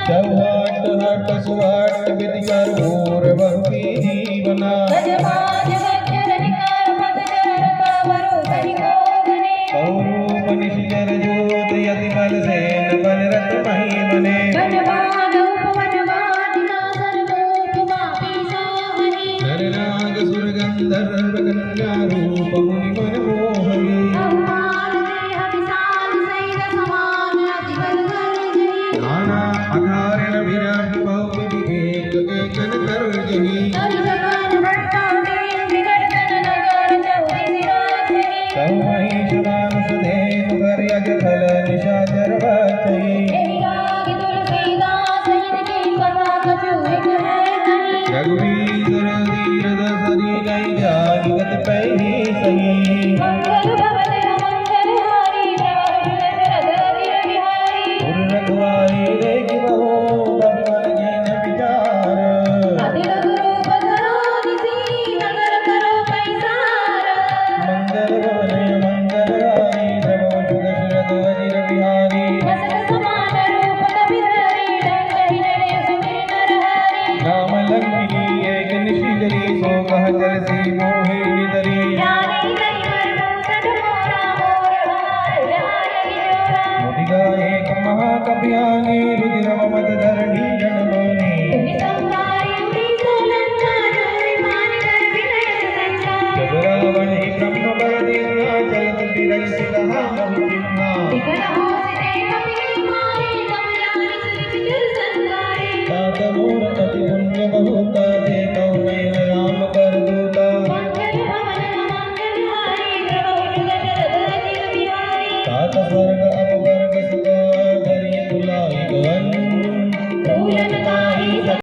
चौहाट हट सुहाट विधिकर भोर बहुपी जीवना कौरूप निशिचर ज्योत यति बल सेन बल रत मही मने नर नाग सुर गंधर्व कन्या रूप मुनि मन मोहनी नाना अघारिण विराट बहु विवेक के कन कर जही कौमही समान सुधेनु कर यज फल निशाचर बचई रघुवीर धीर दसरी गई जागी गत पही सही पुर रघुवाई देख बहु बबन जैन विचार मंगल भवन मंगल गारी प्रभु दशरथ वज्र विहारी राम लक्ष्मी एक निशिचरी सो कह जलसी मोहिनी दरी मुदिगा एक महाकव्यानी रुधिरव मत धरणी जनमोनी जब रावण ही ब्रह्म बरदिन्ना चलत बिरज सिकहा बहुचिन्ना तात मोर अति पुण्य बहुता देखौ नयन राम कर दूता तात स्वर्ग अब